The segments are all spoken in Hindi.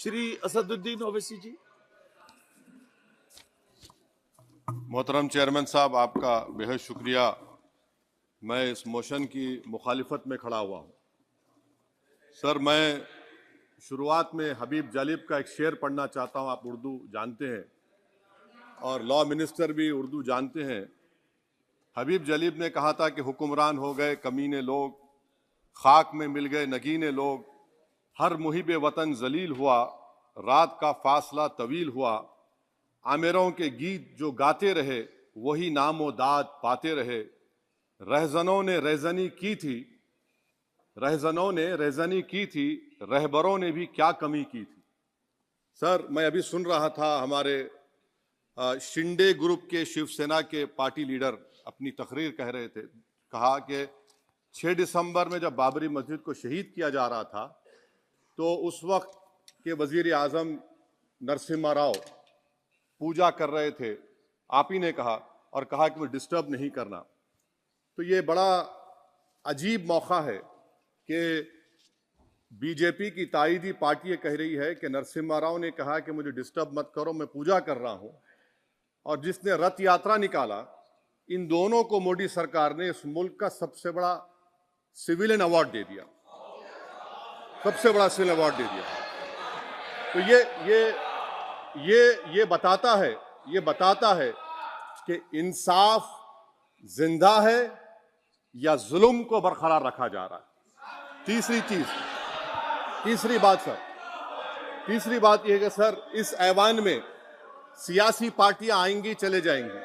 श्री असदुद्दीन ओवैसी जी। मोहतरम चेयरमैन साहब, आपका बेहद शुक्रिया। मैं इस मोशन की मुखालिफत में खड़ा हुआ हूँ। सर, मैं शुरुआत में हबीब जालिब का एक शेर पढ़ना चाहता हूँ। आप उर्दू जानते हैं और लॉ मिनिस्टर भी उर्दू जानते हैं। हबीब जालिब ने कहा था कि हुक्मरान हो गए कमीने लोग, खाक में मिल गए नगीने लोग, हर मुहिब वतन जलील हुआ, रात का फासला तवील हुआ, आमिरों के गीत जो गाते रहे वही नामो दाद पाते रहे, रहजनों ने रेजनी की थी, रहजनों ने रेजनी की थी, रहबरों ने भी क्या कमी की थी। सर, मैं अभी सुन रहा था हमारे शिंदे ग्रुप के शिवसेना के पार्टी लीडर अपनी तकरीर कह रहे थे। कहा कि 6 दिसंबर में जब बाबरी मस्जिद को शहीद किया जा रहा था तो उस वक्त के वजीर आजम नरसिम्हा राव पूजा कर रहे थे। आप ही ने कहा और कहा कि वो डिस्टर्ब नहीं करना। तो ये बड़ा अजीब मौका है कि बीजेपी की ताईदी पार्टी ये कह रही है कि नरसिम्हा राव ने कहा कि मुझे डिस्टर्ब मत करो, मैं पूजा कर रहा हूं, और जिसने रथ यात्रा निकाला, इन दोनों को मोदी सरकार ने इस मुल्क का सबसे बड़ा सिविलियन अवार्ड दे दिया, सबसे बड़ा सिविलियन अवार्ड दे दिया। तो ये बताता है कि इंसाफ जिंदा है या जुल्म को बरकरार रखा जा रहा है। तीसरी बात यह है कि सर, इस ऐवान में सियासी पार्टियां आएंगी, चले जाएंगी।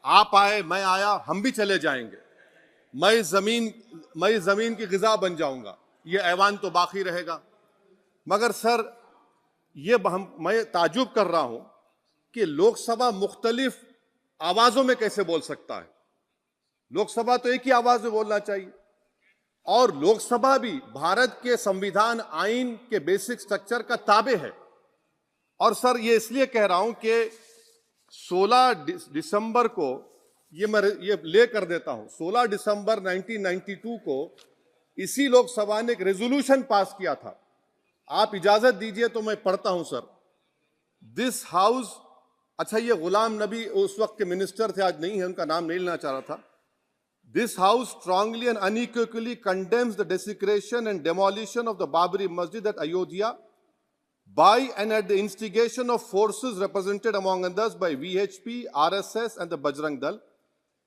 आप आए, मैं आया, हम भी चले जाएंगे। मैं जमीन की गिजा बन जाऊंगा, ये ऐवान तो बाकी रहेगा। मगर सर, मैं ताजुब कर रहा हूं कि लोकसभा मुख्तलिफ आवाजों में कैसे बोल सकता है। लोकसभा तो एक ही आवाज में बोलना चाहिए, और लोकसभा भी भारत के संविधान आइन के बेसिक स्ट्रक्चर का ताबे है। और सर, ये इसलिए कह रहा हूं कि 16 दिसंबर को मैं ले कर देता हूं। 16 दिसंबर 1992 को इसी लोकसभा ने एक रेजोल्यूशन पास किया था। आप इजाजत दीजिए तो मैं पढ़ता हूं सर। दिस हाउस, अच्छा, ये गुलाम नबी उस वक्त के मिनिस्टर थे, आज नहीं है, उनका नाम नहीं लेना चाह रहा था। This house strongly and unequivocally condemns the desecration and demolition of the Babri Masjid at Ayodhya by and at the instigation of forces represented among others by VHP, RSS and the Bajrang Dal,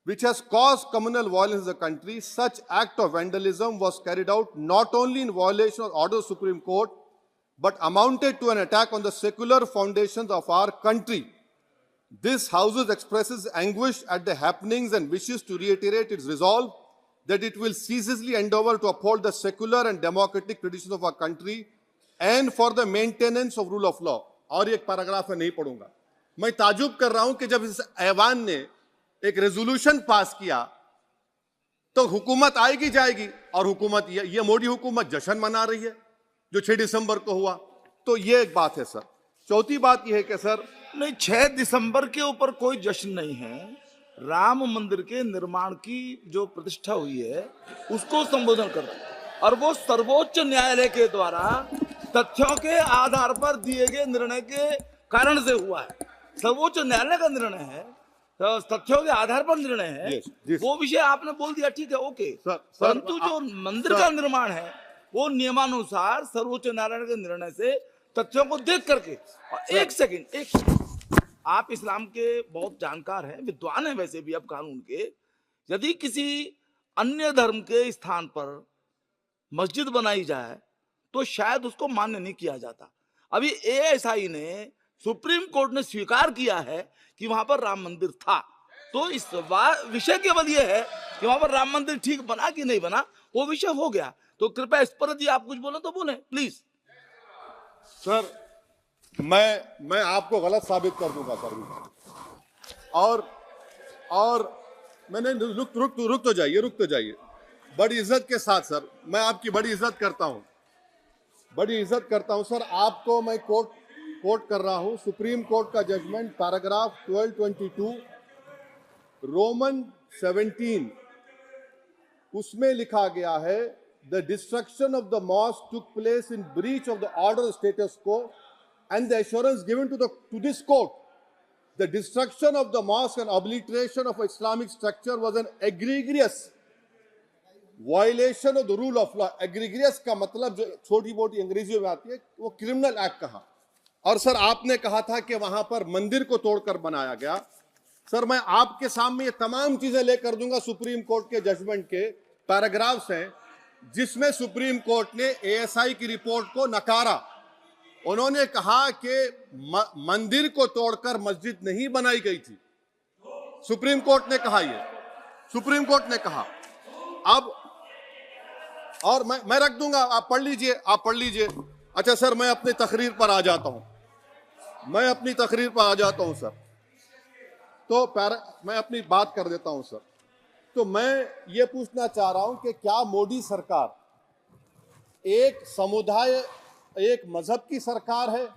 which has caused communal violence in the country. Such act of vandalism was carried out not only in violation of the order of the Supreme Court, but amounted to an attack on the secular foundations of our country. This House expresses anguish at the happenings and wishes to reiterate its resolve that it will ceaselessly endeavor to uphold the secular and democratic traditions of our country and for the maintenance of rule of law. और एक पैराग्राफ में नहीं पढ़ूंगा। मैं ताजुब कर रहा हूं कि जब इस ऐवान ने एक रेजोल्यूशन पास किया तो हुकूमत आएगी जाएगी, और हुकूमत ये मोदी हुकूमत जश्न मना रही है जो 6 दिसंबर को हुआ। तो ये एक बात है सर। चौथी बात यह है कि सर, नहीं, 6 दिसंबर के ऊपर कोई जश्न नहीं है। राम मंदिर के निर्माण की जो प्रतिष्ठा हुई है उसको संबोधन कर, और वो सर्वोच्च न्यायालय के द्वारा तथ्यों के आधार पर दिए गए निर्णय के कारण से हुआ है। सर्वोच्च न्यायालय का निर्णय है, तो तथ्यों के आधार पर निर्णय है। वो विषय आपने बोल दिया, ठीक है, ओके। परंतु जो मंदिर का निर्माण है वो नियमानुसार सर्वोच्च न्यायालय के निर्णय से तथ्यों को देख करके। और एक सेकंड, आप इस्लाम के बहुत जानकार हैं, विद्वान हैं वैसे भी, अब कानून के, यदि किसी अन्य धर्म के स्थान पर मस्जिद बनाई जाए तो शायद उसको मान्य नहीं किया जाता। अभी एएसआई ने, सुप्रीम कोर्ट ने स्वीकार किया है कि वहां पर राम मंदिर था। तो इस विषय केवल यह है कि वहां पर राम मंदिर ठीक बना कि नहीं बना, वो विषय हो गया। तो कृपया इस पर यदि आप कुछ बोले तो बोले प्लीज। सर, मैं आपको गलत साबित कर दूंगा सर। और मैंने रुक तो जाइए बड़ी इज्जत के साथ सर, मैं आपकी बड़ी इज्जत करता हूं सर। आपको मैं कोट कर रहा हूं सुप्रीम कोर्ट का जजमेंट, पैराग्राफ 1222 रोमन 17, उसमें लिखा गया है, the destruction of the mosque took place in breach of the order status को and the assurance given to this court, the destruction of the mosque and obliteration of Islamic structure was an egregious violation of the rule of law. Egregious का मतलब जो छोटी मोटी अंग्रेजी में आती है वो क्रिमिनल एक्ट कहा। और सर आपने कहा था कि वहां पर मंदिर को तोड़कर बनाया गया। सर मैं आपके सामने ये तमाम चीजें लेकर दूंगा, सुप्रीम कोर्ट के जजमेंट के पैराग्राफ्स हैं जिसमें सुप्रीम कोर्ट ने एएसआई की रिपोर्ट को नकारा। उन्होंने कहा कि मंदिर को तोड़कर मस्जिद नहीं बनाई गई थी। सुप्रीम कोर्ट ने कहा, ये सुप्रीम कोर्ट ने कहा। अब और मैं रख दूंगा, आप पढ़ लीजिए, आप पढ़ लीजिए। अच्छा सर मैं अपनी तकरीर पर आ जाता हूं, मैं अपनी तकरीर पर आ जाता हूं सर। तो मैं अपनी बात कर देता हूं सर। तो मैं ये पूछना चाह रहा हूं कि क्या मोदी सरकार एक समुदाय, एक मजहब की सरकार है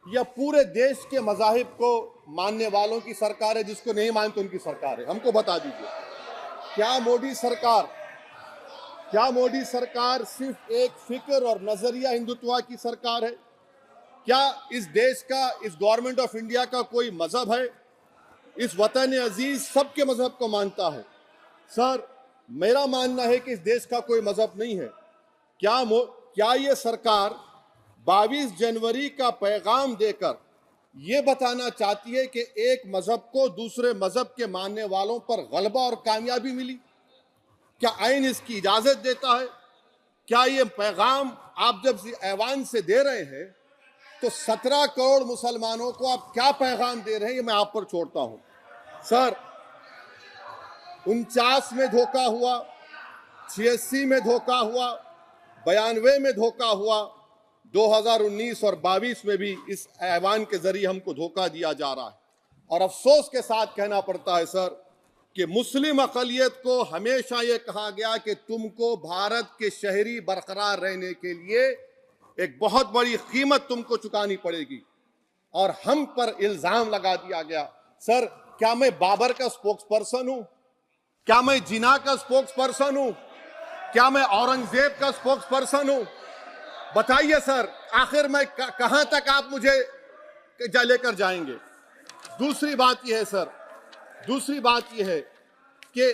या पूरे देश के मजाहिब को मानने वालों की सरकार है? जिसको नहीं मानते उनकी सरकार है, हमको बता दीजिए। क्या मोदी सरकार सिर्फ एक फिक्र और नजरिया हिंदुत्व की सरकार है? क्या इस देश का, इस गवर्नमेंट ऑफ इंडिया का कोई मजहब है? इस वतन अजीज सबके मजहब को मानता है। सर मेरा मानना है कि इस देश का कोई मजहब नहीं है। क्या ये सरकार 22 जनवरी का पैगाम देकर यह बताना चाहती है कि एक मजहब को दूसरे मजहब के मानने वालों पर गलबा और कामयाबी मिली? क्या आइन इसकी इजाजत देता है? क्या ये पैगाम आप जब ऐवान से दे रहे हैं तो 17 करोड़ मुसलमानों को आप क्या पैगाम दे रहे हैं, ये मैं आप पर छोड़ता हूं। सर 49 में धोखा हुआ, 86 में धोखा हुआ, 92 में धोखा हुआ, 2019 और 22 में भी इस ऐवान के जरिए हमको धोखा दिया जा रहा है। और अफसोस के साथ कहना पड़ता है सर कि मुस्लिम अक़लियत को हमेशा ये कहा गया कि तुमको भारत के शहरी बरकरार रहने के लिए एक बहुत बड़ी कीमत तुमको चुकानी पड़ेगी, और हम पर इल्जाम लगा दिया गया। सर क्या मैं बाबर का स्पोक्स पर्सन हूं? क्या मैं जिना का स्पोक्स पर्सन हूं? क्या मैं औरंगजेब का स्पोक्स पर्सन हूं? बताइए सर, आखिर मैं कहां तक आप मुझे लेकर जाएंगे? दूसरी बात यह है सर, दूसरी बात यह है कि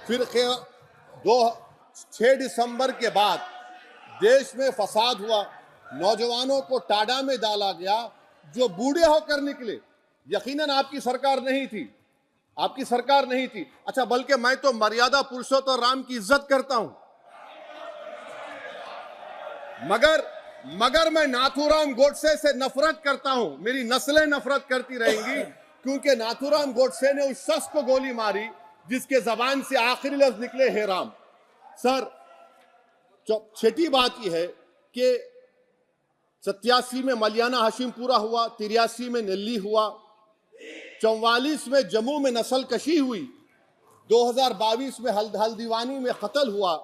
फिर 6 दिसंबर के बाद देश में फसाद हुआ, नौजवानों को टाडा में डाला गया जो बूढ़े होकर निकले। यकीनन आपकी सरकार नहीं थी, आपकी सरकार नहीं थी। अच्छा बल्कि मैं तो मर्यादा पुरुषोत्तम राम की इज्जत करता हूं, मगर मैं नाथूराम गोडसे से नफरत करता हूं। मेरी नस्लें नफरत करती रहेंगी क्योंकि नाथूराम गोडसे ने उस शख्स को गोली मारी जिसके जबान से आखिरी लफ्ज निकले हे राम। सर छठी बात यह है कि 87 में मलियाना हाशिम पूरा हुआ, 83 में नेल्ली हुआ, 44 में जम्मू में नस्ल कशी हुई, 2022 में हल्दीवानी में कत्ल हुआ।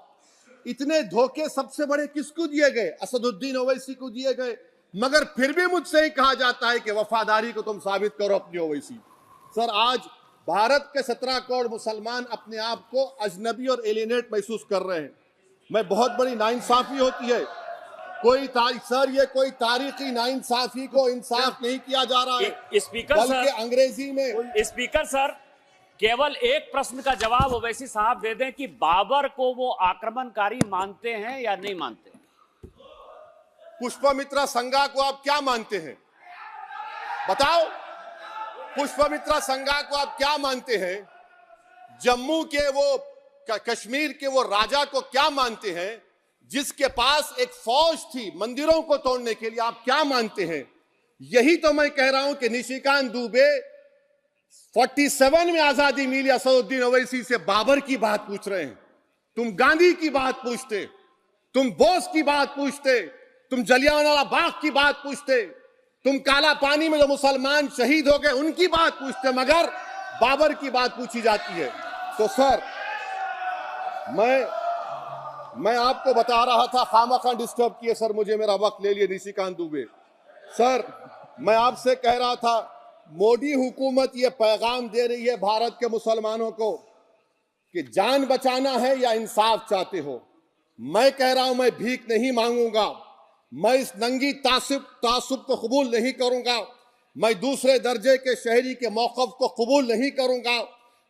इतने धोखे सबसे बड़े किसको दिए गए? असदुद्दीन ओवैसी को दिए गए। मगर फिर भी मुझसे ही कहा जाता है कि वफादारी को तुम साबित करो अपनी ओवैसी। सर आज भारत के 17 करोड़ मुसलमान अपने आप को अजनबी और एलिनेट महसूस कर रहे हैं। मैं बहुत बड़ी नाइंसाफी होती है, सर ये कोई तारीखी नाइंसाफी को इंसाफ नहीं किया जा रहा है। स्पीकर बल्कि सर, अंग्रेजी में स्पीकर सर केवल एक प्रश्न का जवाब ओवैसी साहब दे दें कि बाबर को वो आक्रमणकारी मानते हैं या नहीं मानते? पुष्पमित्रा संगा को आप क्या मानते हैं? बताओ, पुष्पमित्रा संगा को आप क्या मानते हैं? जम्मू के वो, कश्मीर के वो राजा को क्या मानते हैं जिसके पास एक फौज थी मंदिरों को तोड़ने के लिए? आप क्या मानते हैं? यही तो मैं कह रहा हूं कि निशिकांत दुबे 47 में आजादी मिली, असदुद्दीन ओवैसी से बाबर की बात पूछ रहे हैं। तुम गांधी की बात पूछते, तुम बोस की बात पूछते, तुम जलियांवाला बाग की बात पूछते, तुम काला पानी में जो मुसलमान शहीद हो गए उनकी बात पूछते, मगर बाबर की बात पूछी जाती है। तो सर मैं आपको बता रहा था, खामखा डिस्टर्ब किए सर मुझे, मेरा वक्त ले लिए निशिकांत दुबे। सर मैं आपसे कह रहा था, मोदी हुकूमत ये पैगाम दे रही है भारत के मुसलमानों को कि जान बचाना है या इंसाफ चाहते हो। मैं कह रहा हूं मैं भीख नहीं मांगूंगा, मैं इस नंगी तासुब को कबूल नहीं करूंगा। मैं दूसरे दर्जे के शहरी के मौक़िफ़ को कबूल नहीं करूंगा।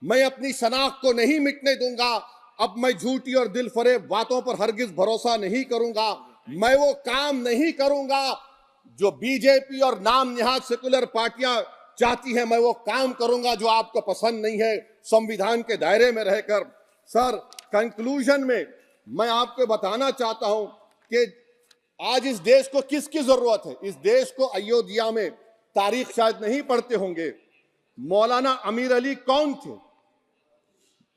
मैं अपनी शनाख्त को नहीं मिटने दूंगा। अब मैं झूठी और दिल फरेब बातों पर हरगिज भरोसा नहीं करूंगा। मैं वो काम नहीं करूंगा जो बीजेपी और नाम निहाद सेकुलर पार्टियां चाहती हैं। मैं वो काम करूंगा जो आपको पसंद नहीं है, संविधान के दायरे में रहकर। सर, कंक्लूजन में मैं आपको बताना चाहता हूं कि आज इस देश को किसकी जरूरत है। इस देश को अयोध्या में, तारीख शायद नहीं पढ़ते होंगे, मौलाना अमीर अली कौन थे,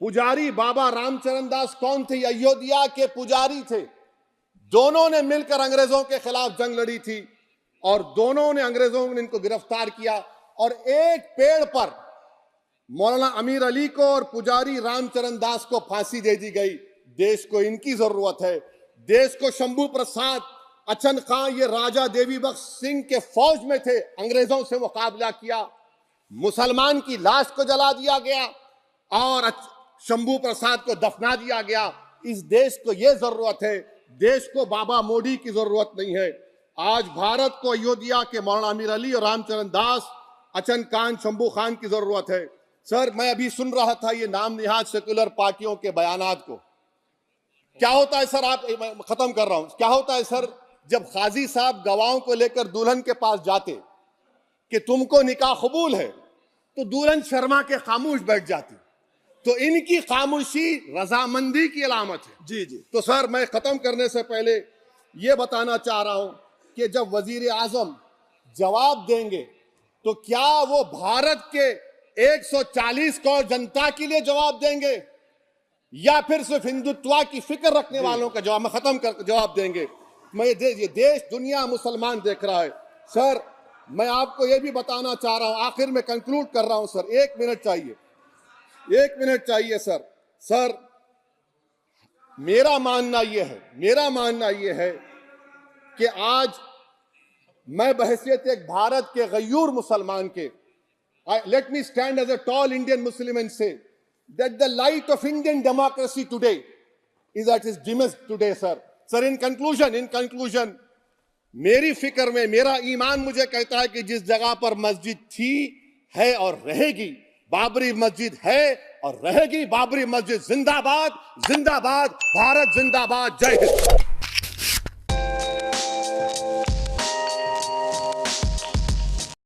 पुजारी बाबा रामचरण दास कौन थे, अयोध्या के पुजारी थे। दोनों ने मिलकर अंग्रेजों के खिलाफ जंग लड़ी थी और दोनों ने, अंग्रेजों ने इनको गिरफ्तार किया और एक पेड़ पर मौलाना अमीर अली को और पुजारी रामचरण दास को फांसी दे दी गई। देश को इनकी जरूरत है। देश को शंभू प्रसाद, अचन खां, ये राजा देवी बख्श सिंह के फौज में थे, अंग्रेजों से मुकाबला किया, मुसलमान की लाश को जला दिया गया और शंभू प्रसाद को दफना दिया गया। इस देश को यह जरूरत है। देश को बाबा मोदी की जरूरत नहीं है। आज भारत को अयोध्या के मौलाना अमीर अली और रामचरण दास, अचन खान, शंभू खान की जरूरत है। सर, मैं अभी सुन रहा था ये नाम निहाद सेकुलर पार्टियों के बयानात को। क्या होता है सर, आप, खत्म कर रहा हूं, क्या होता है सर, जब काजी साहब गवाहों को लेकर दुल्हन के पास जाते कि तुमको निकाह कबूल है, तो दुल्हन शर्मा के खामोश बैठ जाती। तो इनकी खामोशी रजामंदी की अलामत है। जी जी। तो सर, मैं खत्म करने से पहले ये बताना चाह रहा हूं कि जब वजीर आजम जवाब देंगे तो क्या वो भारत के 140 करोड़ जनता के लिए जवाब देंगे या फिर सिर्फ हिंदुत्व की फिक्र रखने वालों का जवाब, मैं खत्म कर जवाब देंगे। मैं ये देश, दुनिया, मुसलमान देख रहा है। सर, मैं आपको ये भी बताना चाह रहा हूं, आखिर में कंक्लूड कर रहा हूं सर, 1 मिनट चाहिए, 1 मिनट चाहिए सर। सर, मेरा मानना यह है कि आज मैं बहैसियत एक भारत के गयूर मुसलमान के, let me stand as a tall Indian Muslim and say that the light of Indian democracy today is at its dimmest today, sir. Sir, in conclusion, मेरी फिक्र में, मेरा ईमान मुझे कहता है कि जिस जगह पर मस्जिद थी, है और रहेगी, बाबरी मस्जिद है और रहेगी बाबरी मस्जिद। जिंदाबाद, जिंदाबाद, भारत जिंदाबाद, जय हिंद।